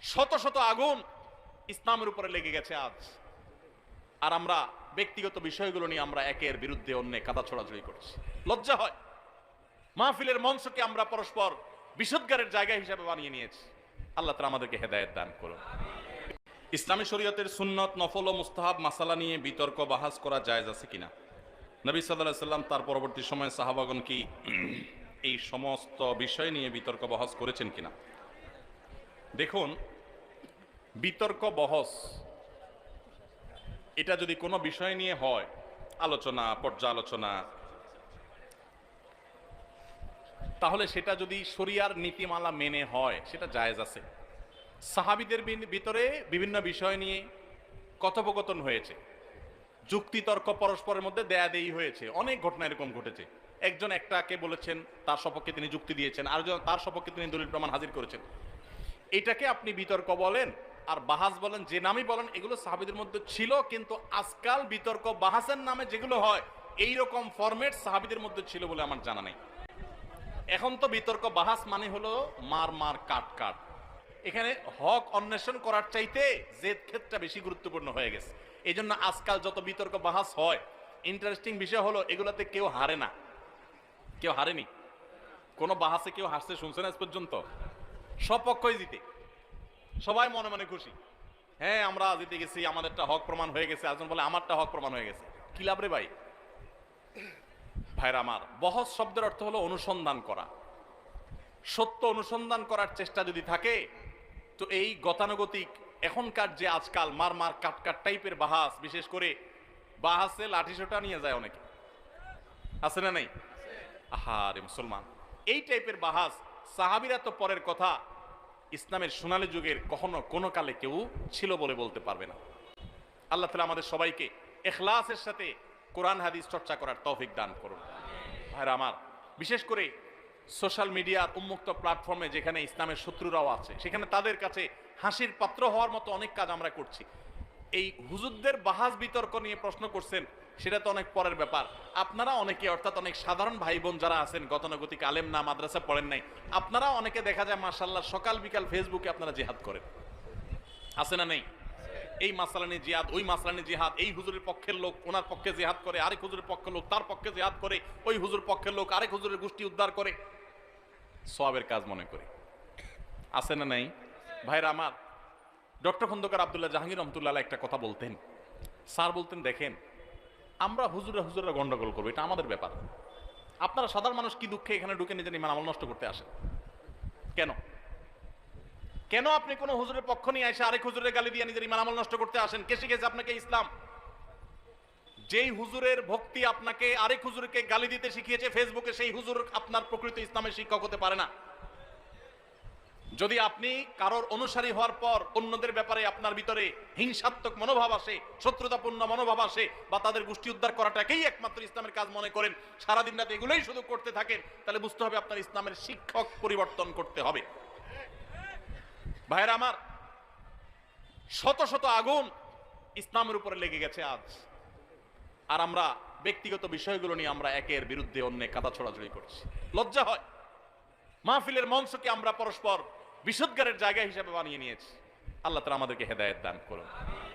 শত শত আগুন ইসলামের উপরে লেগে গেছে আজ, আর আমরা ব্যক্তিগত বিষয়গুলো নিয়ে আমরা একের বিরুদ্ধে অন্য কাদা ছড়াছড়ি করছি। লজ্জা হয়। মাহফিলের মঞ্চকে আমরা পরস্পর বিষোদ্গারের জায়গা হিসাবে বানিয়ে নিয়েছি। আল্লাহ তাআলা আমাদেরকে হেদায়েত দান করুন। ইসলামী শরীয়তের সুন্নত, নফল ও মুস্তাহাব মাসালা নিয়ে বিতর্ক বাহাস করা জায়েজ আছে কিনা? নবী সাল্লাল্লাহু আলাইহি সাল্লাম তার পরবর্তী সময়ে সাহাবাগণ কি এই সমস্ত বিষয় নিয়ে বিতর্ক বহস করেছেন কিনা? দেখুন, বিতর্ক বহস এটা যদি কোনো বিষয় নিয়ে হয়, আলোচনা, পর্যালোচনা, তাহলে সেটা যদি শরিয়ার নীতিমালা মেনে হয় সেটা জায়েজ আছে। সাহাবীদের ভিতরে বিভিন্ন বিষয় নিয়ে কথোপকথন হয়েছে, যুক্তিতর্ক পরস্পরের মধ্যে দেয়াদেয়ি হয়েছে, অনেক ঘটনা এরকম ঘটেছে। একজন একটাকে বলেছেন, তার সপক্ষে তিনি যুক্তি দিয়েছেন, আরেকজন তার সপক্ষে তিনি দলিল প্রমাণ হাজির করেছেন। এটাকে আপনি বিতর্ক বলেন আর বাহাস বলেন, যে নামই বলেন, এগুলো সাহাবীদের মধ্যে ছিল। কিন্তু আজকাল বিতর্ক বাহাসের নামে যেগুলো হয়, এইরকম ফরম্যাট সাহাবীদের মধ্যে ছিল বলে আমার জানা নেই। এখন তো বিতর্ক বাহাস মানে হলো মার মার কাট কাট। এখানে হক অন্বেষণ করার চাইতে জেদ ক্ষেত্রটা বেশি গুরুত্বপূর্ণ হয়ে গেছে। এই জন্য আজকাল যত বিতর্ক বাহাস হয়, ইন্টারেস্টিং বিষয় হলো এগুলাতে কেউ হারে না, কেউ হারেনি। কোনো বাহাসে কেউ হাসতে শুনছেন আজ পর্যন্ত? সপক্ষই জিতে, সবাই মনে মনে খুশি। হ্যাঁ, আমরা জিতে গেছি, আমাদেরটা হক প্রমাণ হয়ে গেছে। একজন বলে আমারটা হক প্রমাণ হয়ে গেছে। কি লাভ রে ভাই? ভাইরা আমার, বহস শব্দের অর্থ হলো অনুসন্ধান করা। সত্য অনুসন্ধান করার চেষ্টা যদি থাকে, তো এই গতানুগতিক এখনকার যে আজকাল মার মার কাট কাট টাইপের বাহাস, বিশেষ করে বাহাসে লাঠিসোঁটা নিয়ে যায় অনেকে, আছে না নাই? আহারে মুসলমান, এই টাইপের বাহাস সাহাবীরা তো পরের কথা, ইসলামের সোনালী যুগের কখনো কোনো কালে কেউ ছিল বলে বলতে পারবে না। আল্লাহ তাআলা আমাদের সবাইকে ইখলাসের সাথে কোরআন হাদিস চর্চা করার তৌফিক দান করুন। ভাইরা আমার, বিশেষ করে সোশ্যাল মিডিয়ার উন্মুক্ত প্ল্যাটফর্মে যেখানে ইসলামের শত্রুরাও আছে, সেখানে তাদের কাছে হাসির পাত্র হওয়ার মতো অনেক কাজ আমরা করছি। এই হুজুরদের বাহাস বিতর্ক নিয়ে প্রশ্ন করছেন, সেটা তো অনেক পরের ব্যাপার। আপনারা অনেকে, অর্থাৎ অনেক সাধারণ ভাই বোন যারা আছেন, গতানুগতিক আলেম না, মাদ্রাসা পড়েন নাই, আপনারা অনেকে দেখা যায় মাশাআল্লাহ সকাল বিকাল ফেসবুকে আপনারা জিহাদ করেন, আছে না নেই? এই মাসলা নিয়ে জিহাদ, ওই মাসলা নিয়ে জিহাদ, এই হুজুরের পক্ষের লোক ওনার পক্ষে জিহাদ করে, আরেক হুজুরের পক্ষের লোক তার পক্ষে জিহাদ করে, ওই হুজুর পক্ষের লোক আরেক হুজুরের গোষ্ঠী উদ্ধার করে, সওয়াবের কাজ মনে করে, আছে না নাই? ভাইরা আমার, ডক্টর খন্দকার আব্দুল্লাহ জাহাঙ্গীর রহমতুল্লাহ একটা কথা বলতেন। স্যার বলতেন, দেখেন, আমরা হুজুরা গন্ডগোল করবো, এটা আমাদের ব্যাপার। আপনারা সাধারণ মানুষ কি দুঃখে এখানে ঢুকে নিজের ইমান আমল নষ্ট করতে আসেন? কেন কেন আপনি কোন হুজুরের পক্ষ নিয়ে এসে আরেক হুজুরের গালি দিয়ে নিজের ইমান আমল নষ্ট করতে আসেন? কে শিখেছে আপনাকে ইসলাম? যেই হুজুরের ভক্তি আপনাকে আরেক হুজুরকে গালি দিতে শিখিয়েছে ফেসবুকে, সেই হুজুর আপনার প্রকৃত ইসলামের শিক্ষক হতে পারে না। যদি আপনি কারোর অনুসারী হওয়ার পর অন্যদের ব্যাপারে আপনার ভিতরে হিংসাত্মক মনোভাব আসে, শত্রুতাপূর্ণ মনোভাব আসে, বা তাদের গোষ্ঠী উদ্ধার করাটাকেই একমাত্র ইসলামের কাজ মনে করেন, সারাদিন রাত এগুলোই শুধু করতে থাকেন, তাহলে বুঝতে হবে আপনার ইসলামের শিক্ষক পরিবর্তন করতে হবে। ভাইরা আমার, শত শত আগুন ইসলামের উপরে লেগে গেছে আজ, আর আমরা ব্যক্তিগত বিষয়গুলো নিয়ে আমরা একের বিরুদ্ধে অন্য কাদা ছড়াছড়ি করছি। লজ্জা হয়। মাহফিলের মঞ্চকে আমরা পরস্পর বিষোদ্গারের জায়গা হিসাবে বানিয়ে নিয়েছি। আল্লাহ তাআলা আমাদেরকে হেদায়েত দান করুন।